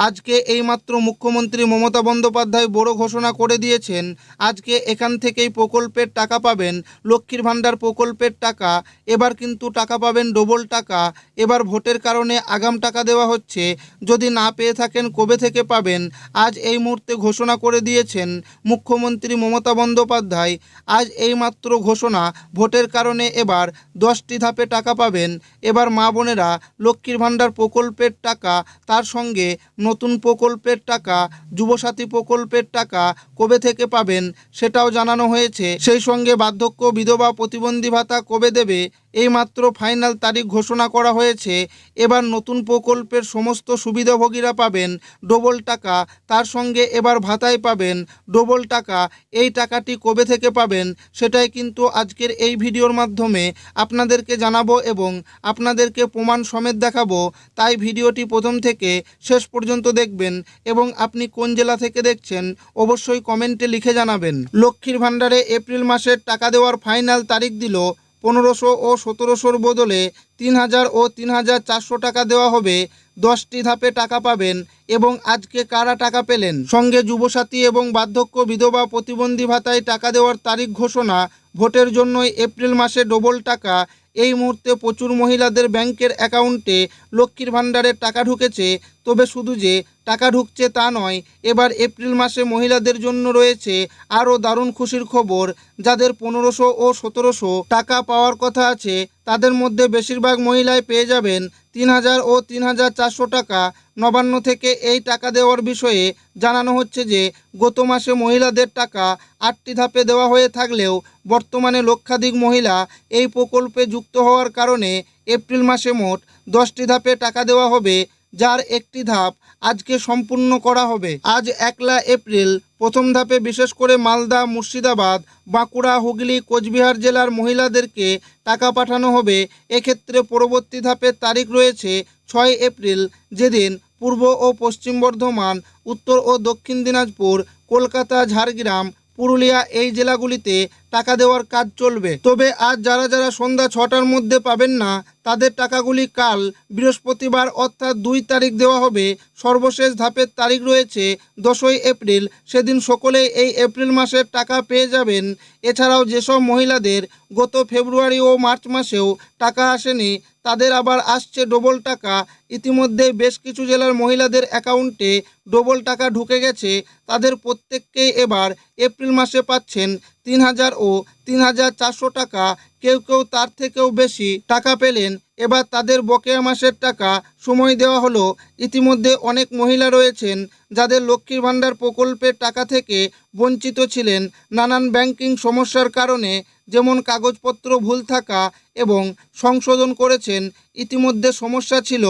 আজকে এইমাত্র মুখ্যমন্ত্রী মমতা বন্দ্যোপাধ্যায় বড় ঘোষণা করে দিয়েছেন। আজকে এখান থেকেই প্রকল্পের টাকা পাবেন, লক্ষ্মীর ভাণ্ডার প্রকল্পের টাকা। এবার কিন্তু টাকা পাবেন ডবল টাকা। এবার ভোটের কারণে আগাম টাকা দেওয়া হচ্ছে। যদি না পেয়ে থাকেন কবে থেকে পাবেন, আজ এই মুহূর্তে ঘোষণা করে দিয়েছেন মুখ্যমন্ত্রী মমতা বন্দ্যোপাধ্যায়। আজ এইমাত্র ঘোষণা, ভোটের কারণে এবার 10টি ধাপে টাকা পাবেন। এবার মা বোনেরা লক্ষ্মীর ভাণ্ডার প্রকল্পের টাকা, তার সঙ্গে নতুন প্রকল্পের টাকা, যুবসাথী প্রকল্পের টাকা কবে থেকে পাবেন সেটাও জানানো হয়েছে। সেই সঙ্গে বার্ধক্য, বিধবা, প্রতিবন্ধী ভাতা কবে দেবে এইমাত্র ফাইনাল তারিখ ঘোষণা করা হয়েছে। এবার নতুন প্রকল্পের সমস্ত সুবিধাভোগীরা পাবেন ডবল টাকা, তার সঙ্গে এবার ভাতায় পাবেন ডবল টাকা। এই টাকাটি কবে থেকে পাবেন সেটাই কিন্তু আজকের এই ভিডিওর মাধ্যমে আপনাদেরকে জানাবো এবং আপনাদেরকে প্রমাণ সমেত দেখাবো। তাই ভিডিওটি প্রথম থেকে শেষ পর্যন্ত দেখবেন এবং আপনি কোন জেলা থেকে দেখছেন অবশ্যই কমেন্টে লিখে জানাবেন। লক্ষ্মীর ভাণ্ডারে এপ্রিল মাসের টাকা দেওয়ার ফাইনাল তারিখ দিল। 1500 ও 1700-র বদলে 3000 ও 3400 টাকা দেওয়া হবে। 10টি ধাপে টাকা পাবেন এবং আজকে কারা টাকা পেলেন, সঙ্গে যুবসাথী এবং বার্ধক্য, বিধবা, প্রতিবন্ধী ভাতায় টাকা দেওয়ার তারিখ ঘোষণা। ভোটের জন্যই এপ্রিল মাসে ডবল টাকা। এই মুহূর্তে প্রচুর মহিলাদের ব্যাংকের অ্যাকাউন্টে লক্ষ্মীর ভাণ্ডারের টাকা ঢুকেছে। তবে শুধু যে টাকা ঢুকছে তা নয়, এবার এপ্রিল মাসে মহিলাদের জন্য রয়েছে আরও দারুণ খুশির খবর। যাদের 1500 ও 1700 টাকা পাওয়ার কথা আছে তাদের মধ্যে বেশিরভাগ মহিলাই পেয়ে যাবেন 3000 ও 3400 টাকা। নবান্ন থেকে এই টাকা দেওয়ার বিষয়ে জানানো হচ্ছে যে গত মাসে মহিলাদের টাকা 8টি ধাপে দেওয়া হয়ে থাকলেও বর্তমানে লক্ষাধিক মহিলা এই প্রকল্পে যুক্ত হওয়ার কারণে এপ্রিল মাসে মোট 10টি ধাপে টাকা দেওয়া হবে, যার একটি ধাপ আজকে সম্পূর্ণ করা হবে। আজ 1 এপ্রিল প্রথম ধাপে বিশেষ করে মালদা, মুর্শিদাবাদ, বাঁকুড়া, হুগলি, কোচবিহার জেলার মহিলাদেরকে টাকা পাঠানো হবে। এক্ষেত্রে পরবর্তী ধাপের তারিখ রয়েছে 6 এপ্রিল, যেদিন পূর্ব ও পশ্চিম বর্ধমান, উত্তর ও দক্ষিণ দিনাজপুর, কলকাতা, ঝাড়গ্রাম, পুরুলিয়া এই জেলাগুলিতে টাকা দেওয়ার কাজ চলবে। তবে আজ যারা যারা সন্ধ্যা 6টার মধ্যে পাবেন না তাদের টাকাগুলি কাল বৃহস্পতিবার অর্থাৎ 2 তারিখ দেওয়া হবে। সর্বশেষ ধাপের তারিখ রয়েছে 10ই এপ্রিল, সেদিন সকলেই এই এপ্রিল মাসের টাকা পেয়ে যাবেন। এছাড়াও যেসব মহিলাদের গত ফেব্রুয়ারি ও মার্চ মাসেও টাকা আসেনি তাদের আবার আসছে ডবল টাকা। ইতিমধ্যে বেশ কিছু জেলার মহিলাদের অ্যাকাউন্টে ডবল টাকা ঢুকে গেছে। তাদের প্রত্যেককেই এবার এপ্রিল মাসে পাচ্ছেন 3000 ও 3400 টাকা। কেউ কেউ তার থেকেও বেশি টাকা পেলেন। এবার তাদের বকেয়া মাসের টাকা সময় দেওয়া হলো। ইতিমধ্যে অনেক মহিলা রয়েছেন যাদের লক্ষ্মীর ভাণ্ডার প্রকল্পের টাকা থেকে বঞ্চিত ছিলেন নানান ব্যাংকিং সমস্যার কারণে, যেমন কাগজপত্র ভুল থাকা এবং সংশোধন করেছেন। ইতিমধ্যে সমস্যা ছিল,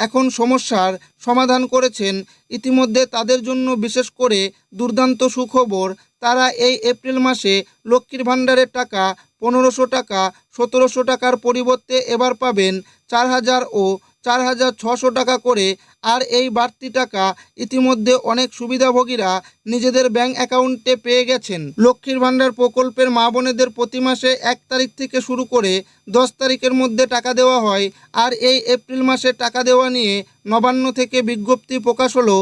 এখন সমস্যার সমাধান করেছেন। ইতিমধ্যে তাদের জন্য বিশেষ করে দুর্দান্ত সুখবর। তারা এই এপ্রিল মাসে লক্ষ্মীর ভাণ্ডারের টাকা 1500 টাকা, 1700 টাকার পরিবর্তে এবার পাবেন 4000 ও 4600 টাকা করে। আর এই বাড়তি টাকা ইতিমধ্যে অনেক সুবিধাভোগীরা নিজেদের ব্যাংক অ্যাকাউন্টে পেয়ে গেছেন। লক্ষ্মীর ভাণ্ডার প্রকল্পের মা বোনেদের প্রতি মাসে 1 তারিখ থেকে শুরু করে 10 তারিখের মধ্যে টাকা দেওয়া হয়। আর এই এপ্রিল মাসে টাকা দেওয়া নিয়ে নবান্ন থেকে বিজ্ঞপ্তি প্রকাশ হলো।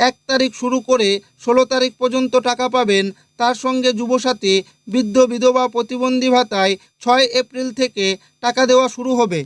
1 তারিখ শুরু করে 16 তারিখ পর্যন্ত টাকা পাবেন। তার সঙ্গে যুবসাথী, বৃদ্ধ, বিধবা, প্রতিবন্ধী ভাতায় 6 এপ্রিল থেকে টাকা দেওয়া শুরু হবে।